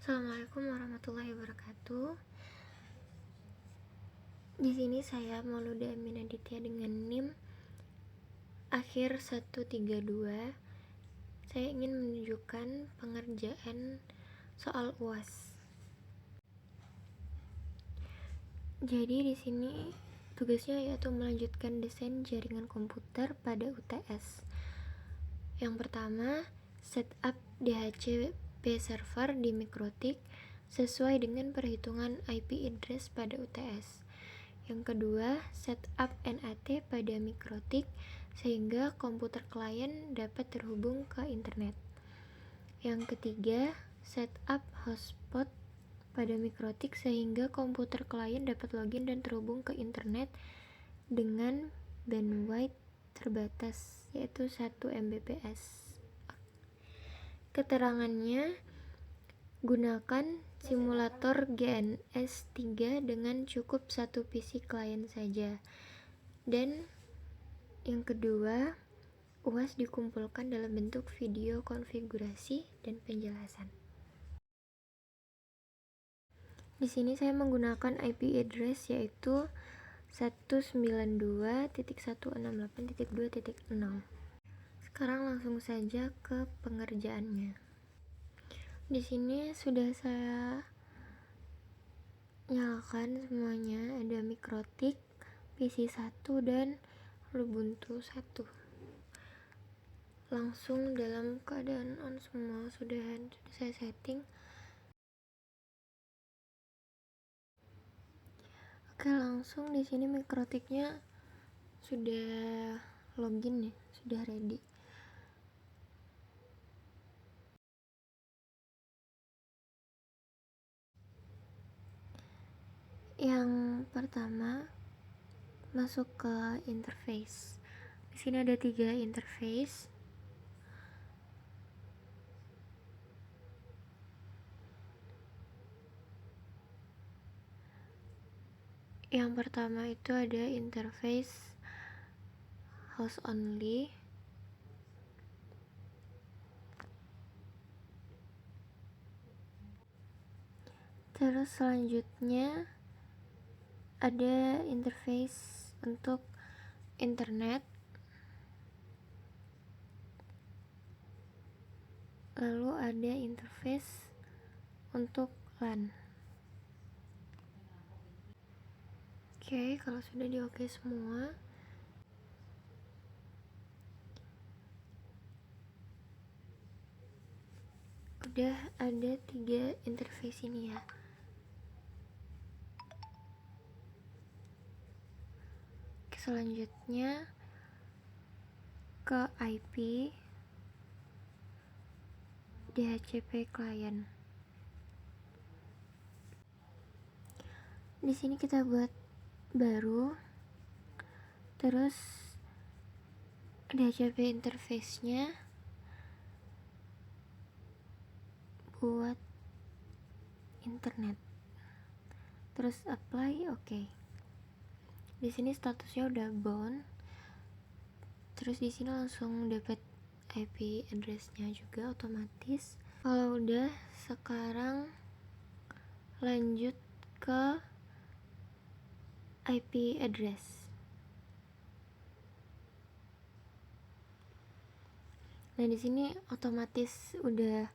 Assalamualaikum warahmatullahi wabarakatuh. Di sini saya Mauluda Amin Aditya dengan NIM akhir 132. Saya ingin menunjukkan pengerjaan soal UAS. Jadi di sini tugasnya yaitu melanjutkan desain jaringan komputer pada UTS. Yang pertama, setup DHCP server di Mikrotik sesuai dengan perhitungan IP address pada UTS. Yang kedua, setup NAT pada Mikrotik sehingga komputer klien dapat terhubung ke internet. Yang ketiga, setup hotspot pada Mikrotik sehingga komputer klien dapat login dan terhubung ke internet dengan bandwidth terbatas, yaitu 1 Mbps. Keterangannya, gunakan simulator GNS 3 dengan cukup satu PC klien saja. Dan yang kedua, UAS dikumpulkan dalam bentuk video konfigurasi dan penjelasan. Di sini saya menggunakan IP address yaitu 192.168.2.0. Sekarang langsung saja ke pengerjaannya. Di sini sudah saya nyalakan semuanya, ada Mikrotik, PC 1 dan Ubuntu 1. Langsung dalam keadaan on semua, sudah saya setting. Oke, langsung di sini Mikrotiknya sudah login ya, sudah ready. Yang pertama, masuk ke interface. Di sini ada 3 interface. Yang pertama itu ada interface host only. Terus selanjutnya ada interface untuk internet. Lalu ada interface untuk LAN. Oke, kalau sudah di oke semua, udah ada 3 interface ini ya. Selanjutnya ke IP DHCP client. Di sini kita buat baru, terus DHCP interface-nya buat internet. Terus apply, oke. Di sini statusnya udah bound. Terus di sini langsung dapat IP address-nya juga otomatis. Kalau udah, sekarang lanjut ke IP address. Nah, di sini otomatis udah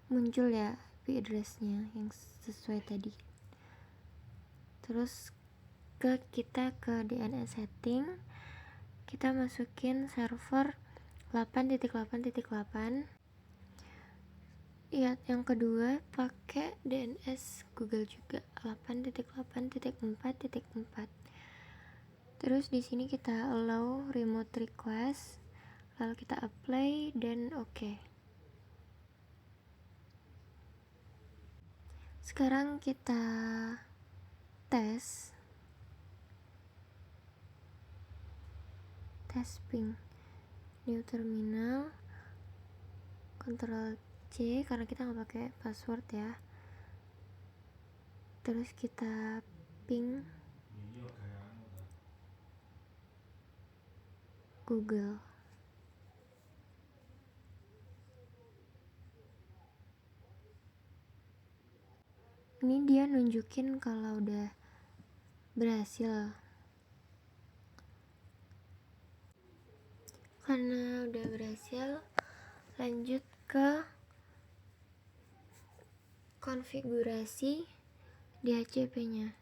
muncul ya IP address-nya yang sesuai tadi. Terus kita ke DNS setting, kita masukin server 8.8.8. Ya, yang kedua pakai DNS Google juga 8.8.4.4. Terus di sini kita allow remote request, lalu kita apply dan oke. Sekarang kita tes ping. New terminal, Ctrl C karena kita nggak pakai password ya. Terus kita ping Google. Ini dia nunjukin kalau udah berhasil. Karena udah berhasil, lanjut ke konfigurasi DHCP-nya.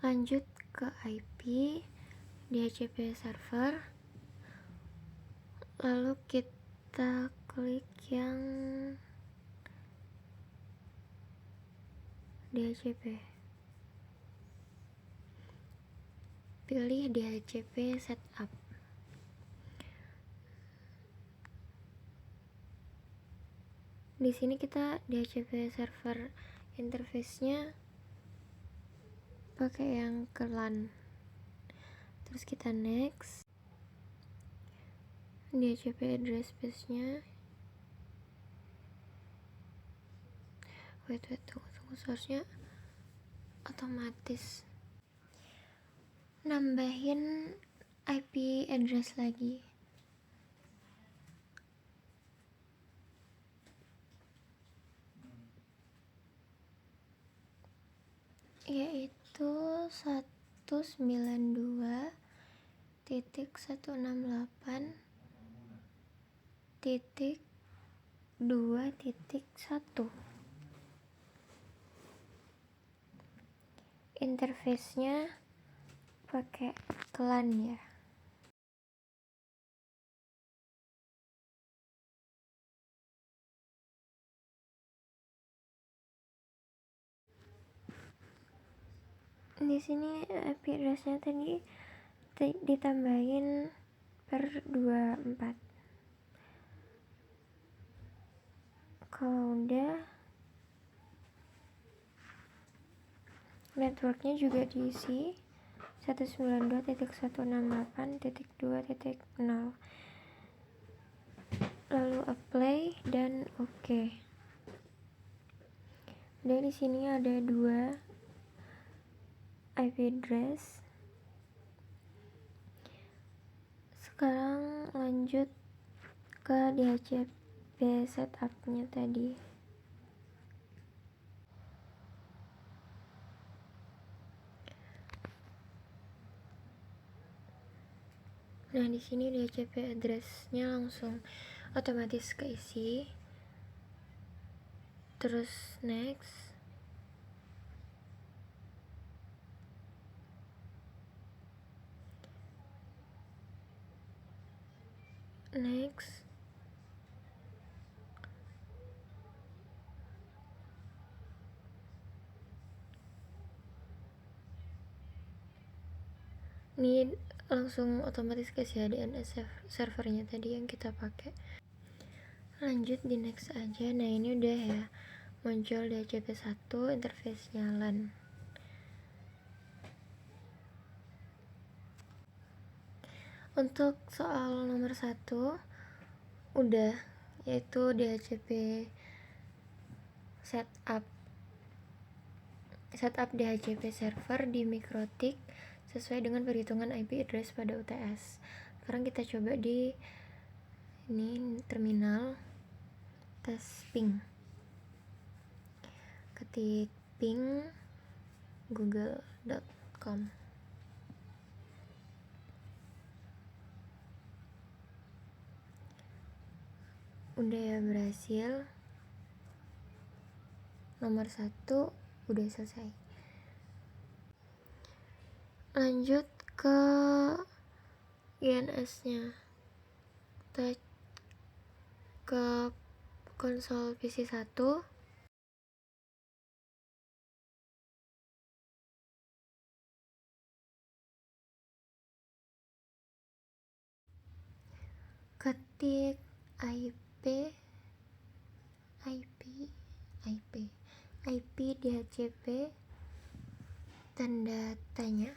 Lanjut ke IP DHCP server, lalu kita klik yang DHCP, pilih DHCP setup. Di sini kita DHCP server interface-nya pakai yang ke LAN. Terus kita next. DHCP address space-nya tunggu, seharusnya otomatis nambahin IP address lagi, yaitu 192.168.2.1. Interface-nya pakai LAN ya. Di sini IP address-nya tadi ditambahin per 24. Kalau udah, networknya juga diisi 192.168.2.0, lalu apply dan oke. Dan di sini ada 2 IP address. Sekarang lanjut ke DHCP setup-nya tadi. Nah, di sini DHCP address-nya langsung otomatis keisi. Terus next. Next. Ini langsung otomatis kasih DNS servernya tadi yang kita pakai. Lanjut di next aja. Nah, ini udah ya, muncul DHCP1 interface-nya LAN. Untuk soal nomor 1 udah, yaitu DHCP setup DHCP server di Mikrotik sesuai dengan perhitungan IP address pada UTS. Sekarang kita coba di ini terminal, tes ping, ketik ping google.com. Udah ya, berhasil. Nomor 1 udah selesai. Lanjut ke INS-nya. Kita ke konsol PC 1. Ketik IP DHCP tanda tanya.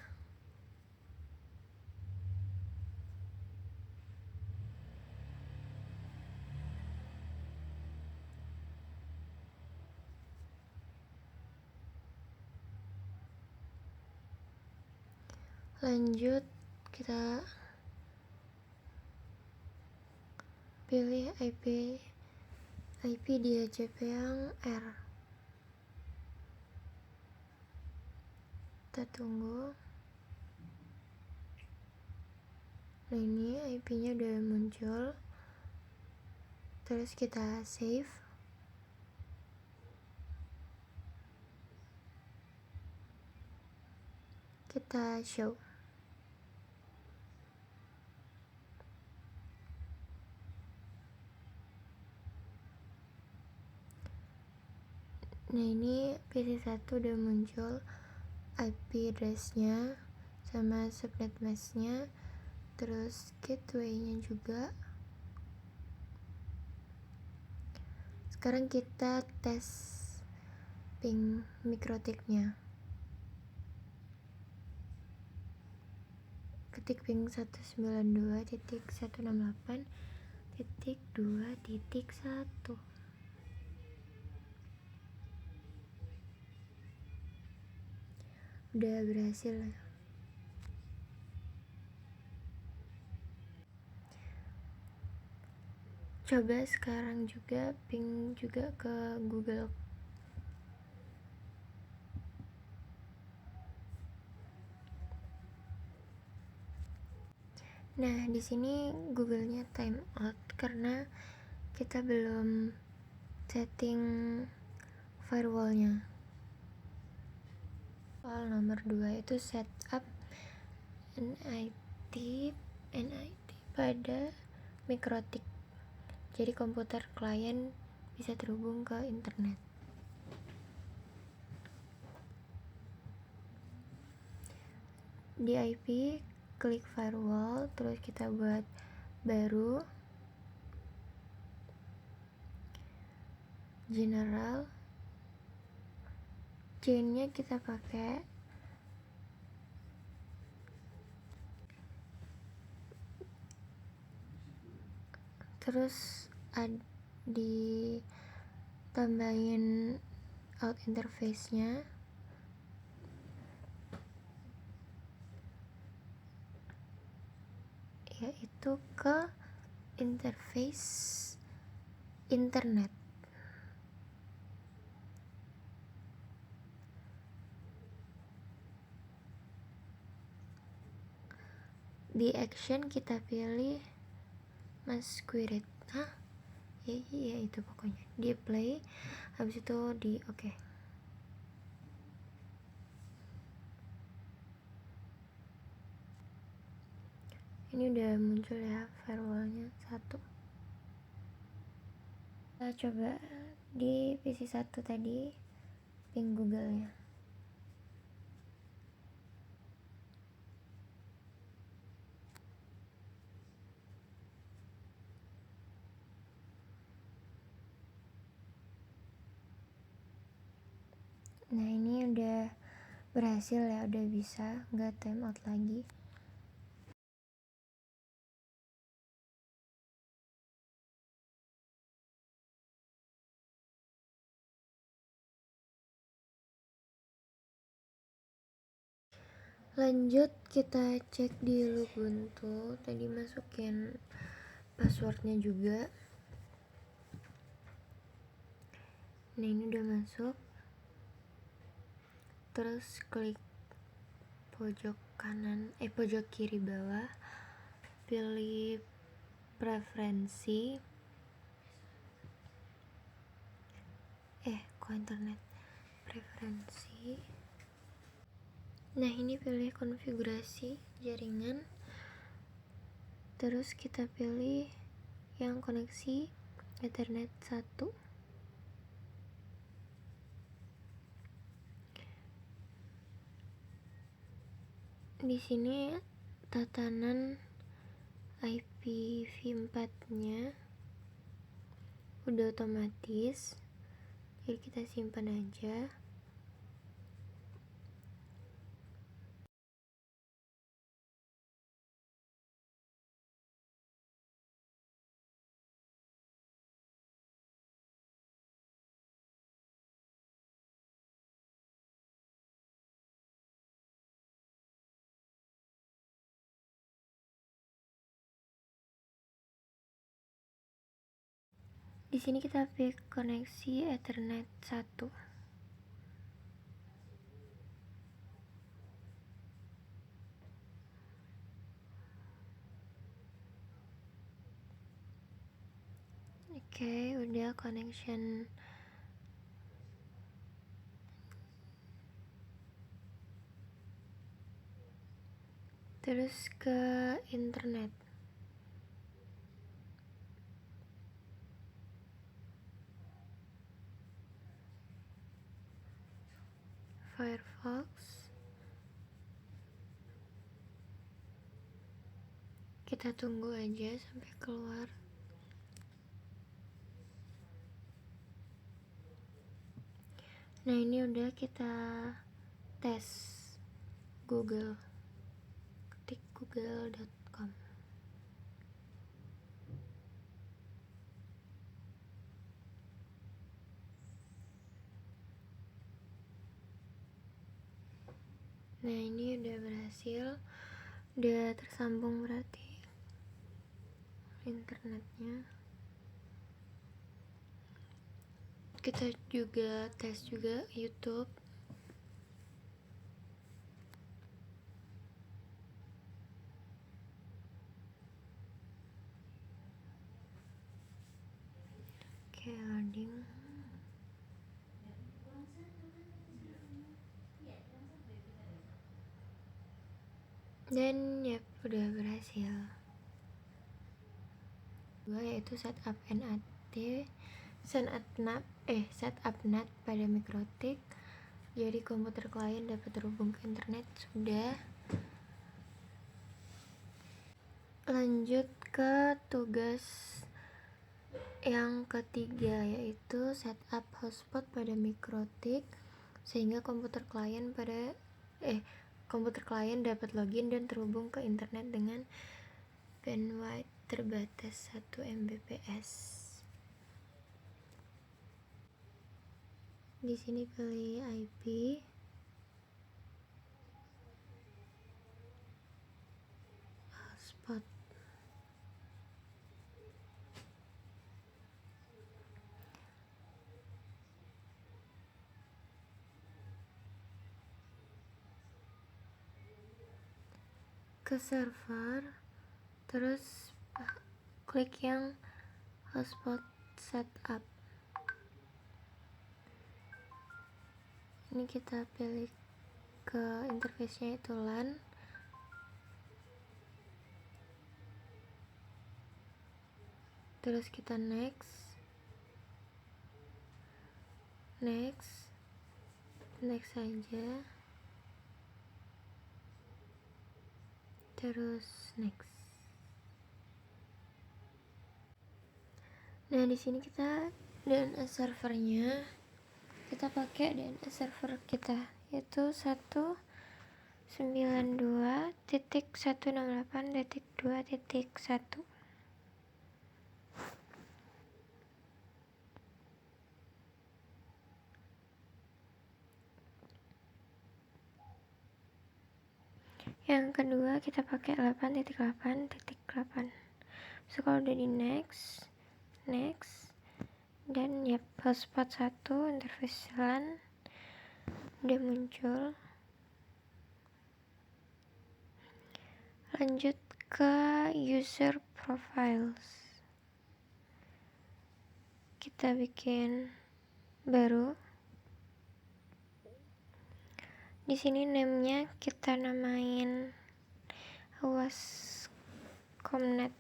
Lanjut kita pilih IP DHCP yang R. kita tunggu. Nah, ini IP-nya udah muncul. Terus kita save. Kita show. Nah, ini PC1 udah muncul IP address-nya sama subnet mask-nya, terus gateway-nya juga. Sekarang kita tes ping mikrotik-nya. Ketik ping 192.168.2.1. Udah berhasil. Coba sekarang juga ping juga ke Google. Nah, di sini Google-nya time out karena kita belum setting firewall-nya. Soal nomor 2 itu setup NIT pada mikrotik. Jadi komputer klien bisa terhubung ke internet. Di IP klik firewall, terus kita buat baru, general, chain-nya kita pakai terus ditambahin out interface-nya, yaitu ke interface internet. Di action kita pilih masquerade. Ya itu pokoknya. Di play, habis itu di oke. Ini udah muncul ya firewallnya 1. Kita coba di PC1 tadi ping Google-nya. Nah, ini udah berhasil ya, udah bisa, nggak time out lagi. Lanjut kita cek di Ubuntu, tadi masukin passwordnya juga. Nah, ini udah masuk. Terus klik pojok kiri bawah, pilih preferensi, internet preferensi. Nah, ini pilih konfigurasi jaringan, terus kita pilih yang koneksi Ethernet 1. Di sini tatanan IPv4-nya udah otomatis, jadi kita simpan aja. Di sini kita pilih koneksi Ethernet 1. Oke, udah connection. Terus ke internet. Firefox. Kita tunggu aja sampai keluar. Nah, ini udah kita tes Google. Ketik google.com. Nah, ini udah berhasil, udah tersambung berarti internetnya. Kita juga tes juga YouTube. Oke, loading. Dan yap, udah berhasil. Yaitu setup NAT pada Mikrotik. Jadi komputer klien dapat terhubung ke internet sudah. Lanjut ke tugas yang ketiga, yaitu setup hotspot pada Mikrotik sehingga komputer klien dapat login dan terhubung ke internet dengan bandwidth terbatas 1 Mbps. Di sini pilih IP. Hotspot. Ke server, terus klik yang hotspot setup. Ini kita pilih ke interface-nya itu LAN. Terus kita next saja. Terus next. Nah, di sini kita DNS servernya, kita pakai DNS server kita yaitu 192.168.2.1. Yang kedua kita pakai 8.8.8. So kalau udah di next dan yap, hotspot 1 interface LAN udah muncul. Lanjut ke user profiles. Kita bikin baru. Di sini name-nya kita namain Wascomnet.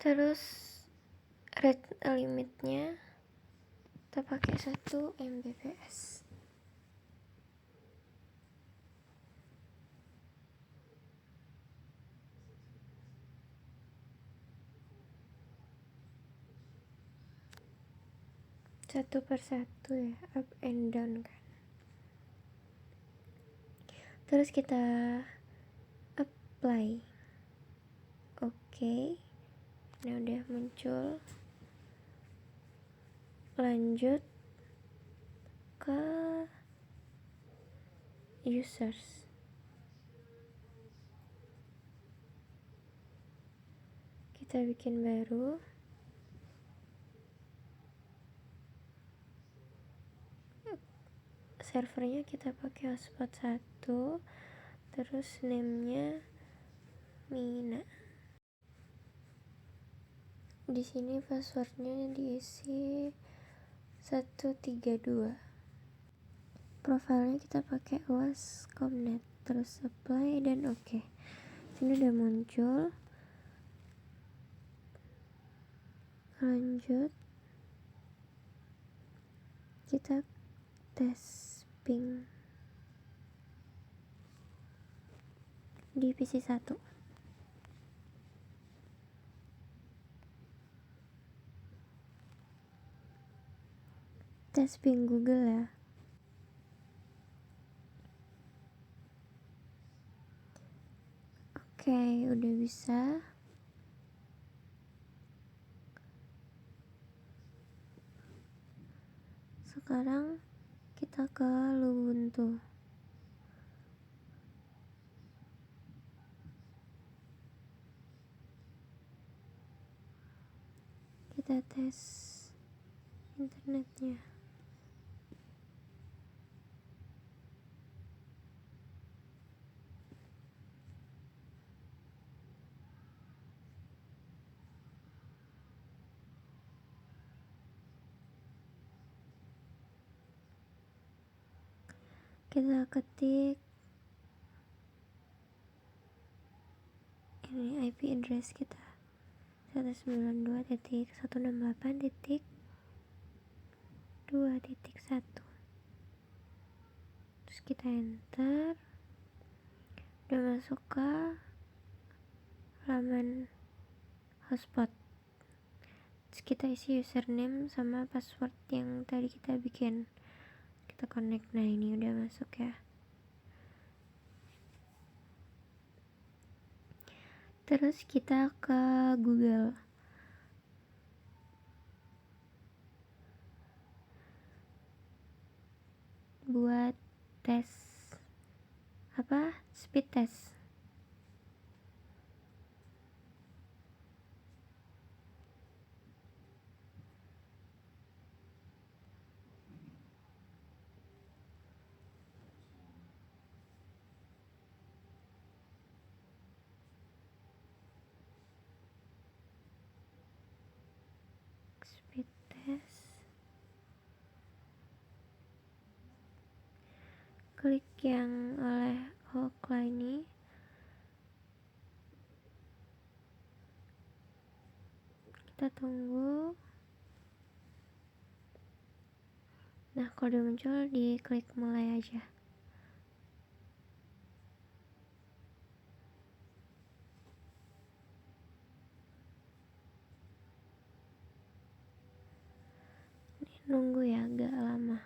Terus rate limitnya kita pakai 1 Mbps. Satu persatu ya, up and down kan. Terus kita apply. Oke. Nah, udah muncul. Lanjut ke users. kita bikin baru. Servernya kita pakai hotspot 1, terus name-nya Mina. Di sini passwordnya diisi 132. Profilnya kita pakai uas.comnet, terus apply dan oke. Sini udah muncul. Lanjut, kita tes ping di PC 1. Tes ping Google ya. Oke, udah bisa. Sekarang kita ke Lubuntu. Kita tes internetnya. Kita ketik ini IP address kita 192.168.2.1. Terus kita enter. Udah masuk ke laman hotspot. Terus kita isi username sama password yang tadi kita bikin. Kita connect. Nah, ini udah masuk ya. Terus kita ke Google. Buat tes speed test. Speed test. Klik yang oleh Okla ini. Kita tunggu. Nah, kalau udah muncul, diklik mulai aja. Nunggu ya, agak lama.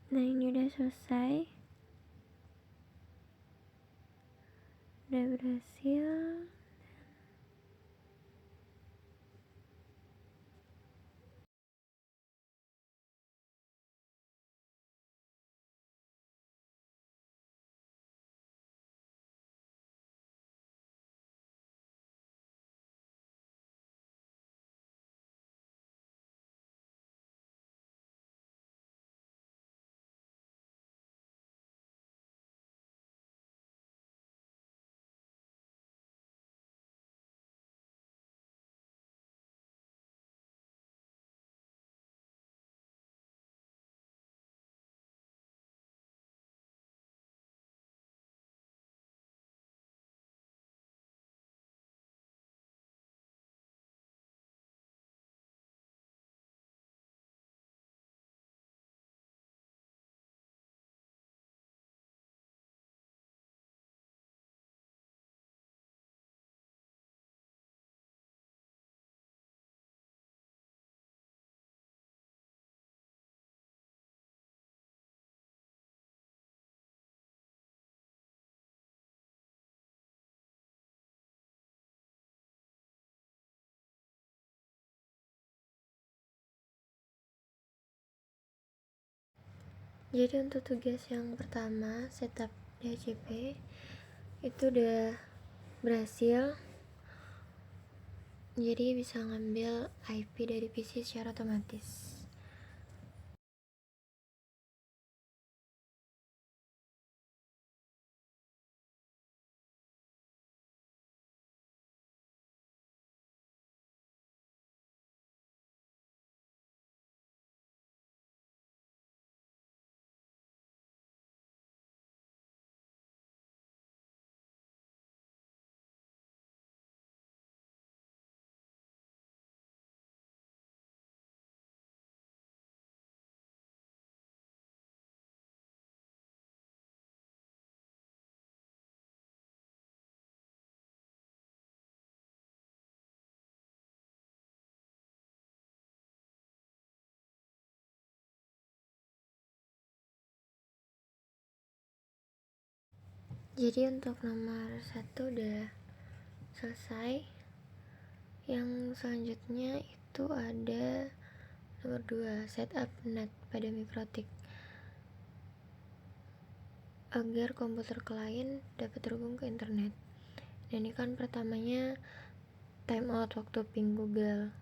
Nah, ini udah selesai. Udah berhasil. Jadi untuk tugas yang pertama, setup DHCP itu udah berhasil. Jadi bisa ngambil IP dari PC secara otomatis. Jadi untuk nomor 1 udah selesai. Yang selanjutnya itu ada nomor 2, setup NAT pada mikrotik agar komputer klien dapat terhubung ke internet. Dan ini kan pertamanya timeout waktu ping Google.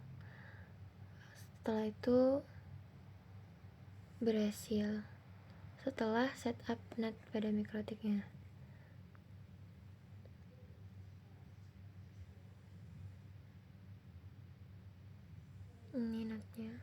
Setelah itu berhasil setelah setup NAT pada mikrotiknya. Ini NAT-nya.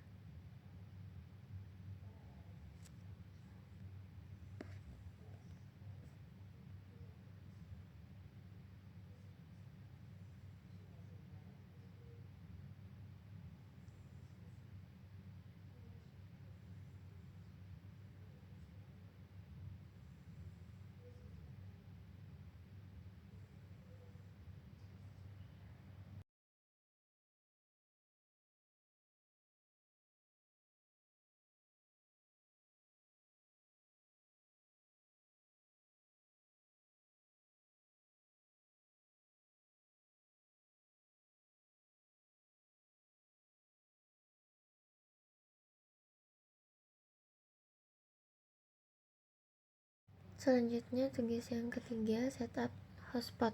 Selanjutnya tugas yang ketiga, setup hotspot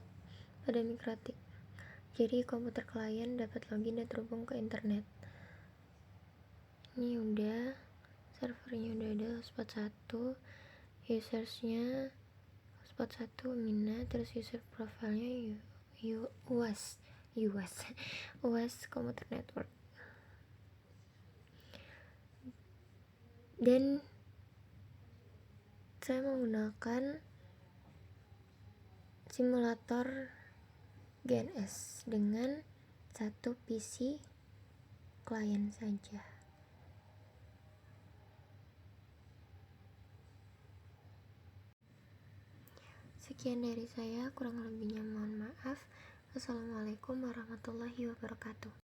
pada mikrotik. Jadi komputer klien dapat login dan terhubung ke internet. Ini udah, servernya udah ada, hotspot 1, usersnya hotspot 1 Mina, terus user profilnya UAS Computer Network. Dan saya menggunakan simulator GNS dengan satu PC klien saja. Sekian dari saya, kurang lebihnya mohon maaf. Wassalamualaikum warahmatullahi wabarakatuh.